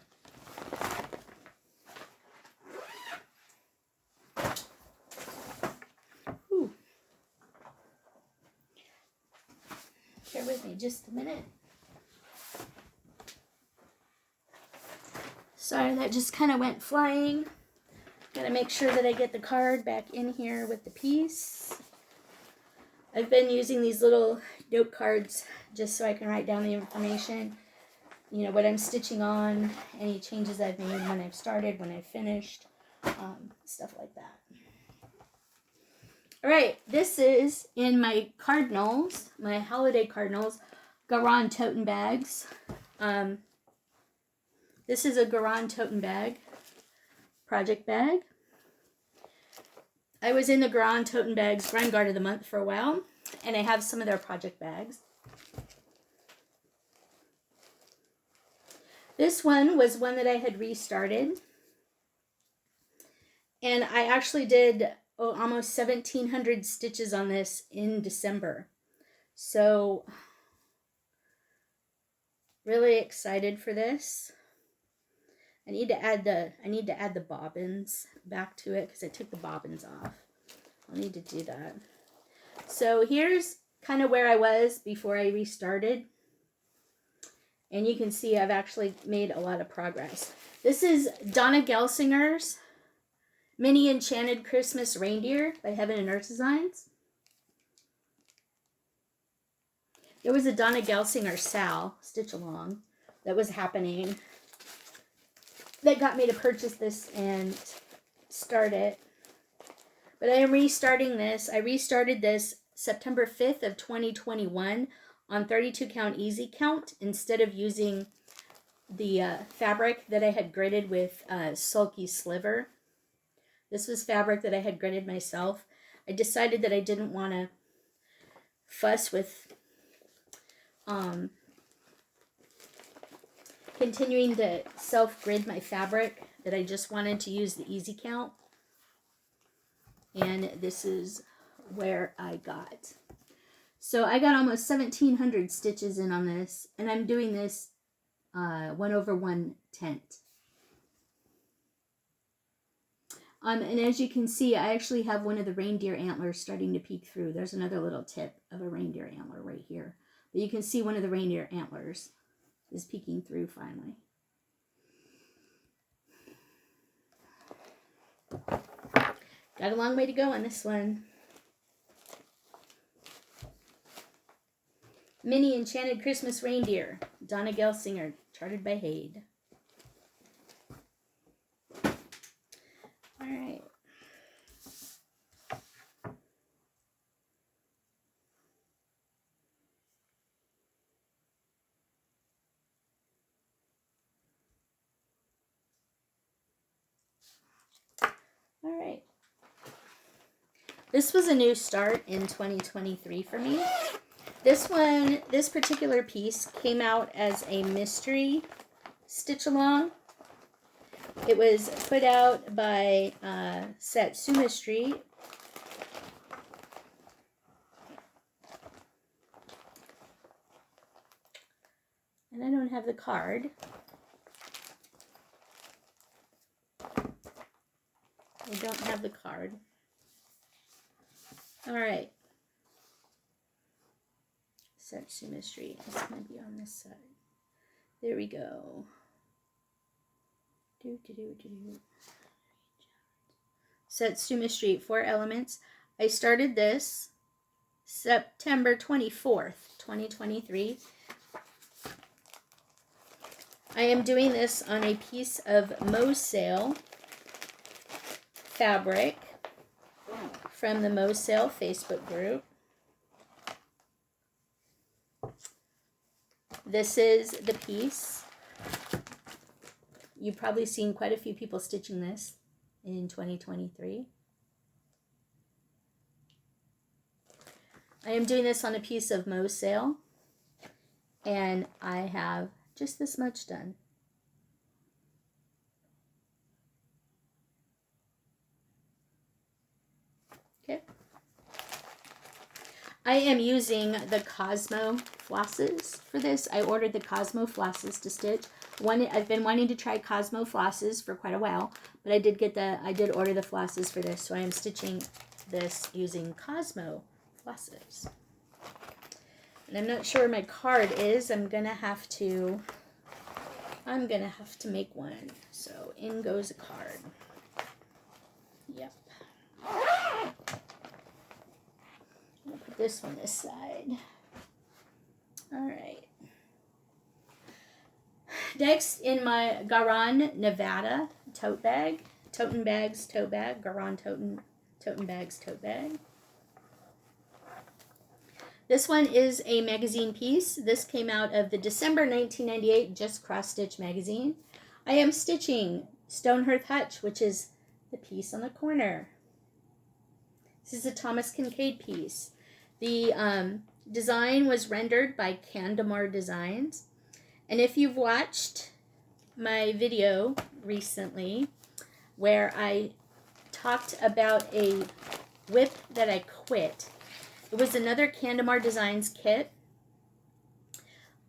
Ooh. Bear with me just a minute. Sorry, that just kind of went flying. Gotta make sure that I get the card back in here with the piece. I've been using these little note cards just so I can write down the information. You know, what I'm stitching on, any changes I've made, when I've started, when I've finished, stuff like that. All right, this is in my Cardinals, my holiday Cardinals, Garan toten bags. This is a Garan toten bag, project bag. I was in the Garan toten bags Grind Guard of the Month for a while, and I have some of their project bags. This one was one that I had restarted, and I actually did almost 1,700 stitches on this in December. So, really excited for this. I need to add the bobbins back to it because I took the bobbins off. I'll need to do that. So here's kind of where I was before I restarted. And you can see I've actually made a lot of progress. This is Donna Gelsinger's Mini Enchanted Christmas Reindeer by Heaven and Earth Designs. There was a Donna Gelsinger Sal stitch along that was happening that got me to purchase this and start it. But I am restarting this. I restarted this September 5th of 2021 on 32 count easy count instead of using the fabric that I had gridded with Sulky Sliver. This was fabric that I had gridded myself. I decided that I didn't want to fuss with continuing to self-grid my fabric, that I just wanted to use the easy count. And this is where I got. So I got almost 1,700 stitches in on this, and I'm doing this 1/1/10. And as you can see, I actually have one of the reindeer antlers starting to peek through. There's another little tip of a reindeer antler right here. But you can see one of the reindeer antlers is peeking through finally. Got a long way to go on this one. Mini Enchanted Christmas Reindeer, Donna Gelsinger, charted by Hade. All right. All right. This was a new start in 2023 for me. This particular piece came out as a mystery stitch along. It was put out by Satsuma Street. And I don't have the card. I don't have the card. All right. Satsuma Street. It's going to be on this side. There we go. Satsuma Street, 4 elements. I started this September 24th, 2023. I am doing this on a piece of Mosale fabric from the Mosale Facebook group. This is the piece. You've probably seen quite a few people stitching this in 2023. I am doing this on a piece of Mosale, and I have just this much done. Okay. I am using the Cosmo flosses for this. I ordered the Cosmo flosses to stitch. I've been wanting to try Cosmo flosses for quite a while, but I did order the flosses for this, so I am stitching this using Cosmo flosses. And I'm not sure where my card is. I'm gonna have to make one. So in goes a card. Yep. I'll put this one aside. All right. Next, in my Garan, Nevada tote bag, Toten Bags tote bag, Garan Toten Bags tote bag. This one is a magazine piece. This came out of the December 1998 Just Cross Stitch magazine. I am stitching Stonehearth Hutch, which is the piece on the corner. This is a Thomas Kincaid piece. The design was rendered by Candamar Designs. And if you've watched my video recently where I talked about a WIP that I quit, it was another Candamar Designs kit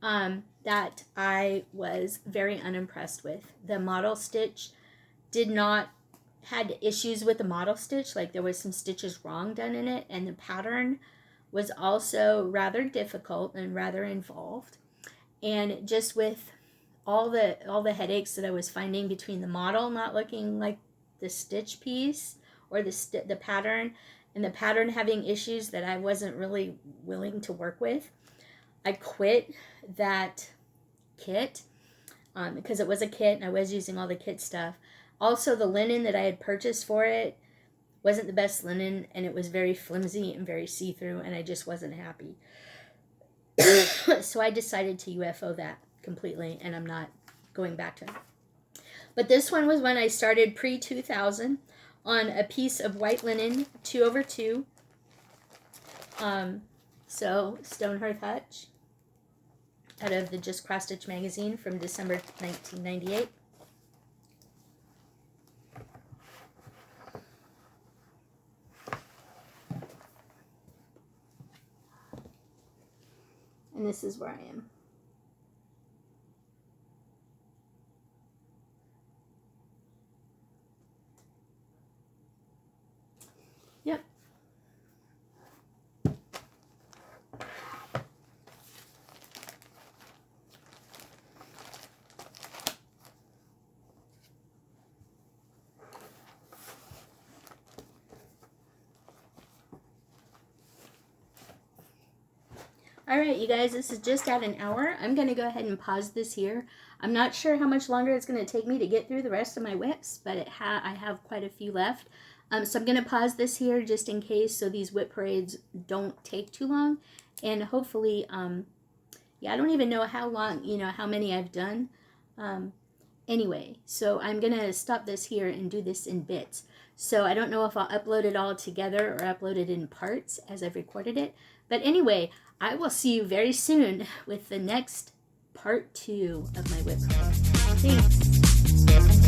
that I was very unimpressed with. The model stitch had issues with the model stitch, like there was some stitches wrong done in it, and the pattern was also rather difficult and rather involved. And just with all the headaches that I was finding between the model not looking like the stitch piece or the pattern, and the pattern having issues that I wasn't really willing to work with, I quit that kit. because it was a kit and I was using all the kit stuff. Also, the linen that I had purchased for it wasn't the best linen, and it was very flimsy and very see-through, and I just wasn't happy. So I decided to UFO that completely, and I'm not going back to it. But this one was when I started pre-2000 on a piece of white linen, 2/2. So Stone Hearth Hutch, out of the Just Cross Stitch magazine from December 1998. And this is where I am. Yep. All right, you guys, this is just at an hour. I'm going to go ahead and pause this here. I'm not sure how much longer it's going to take me to get through the rest of my WIPs, but I have quite a few left. So I'm going to pause this here just in case, so these WIP parades don't take too long. And hopefully, yeah, I don't even know how long, how many I've done. Anyway, so I'm going to stop this here and do this in bits. So I don't know if I'll upload it all together or upload it in parts as I've recorded it. But anyway, I will see you very soon with the next part 2 of my WIP parade. Thanks.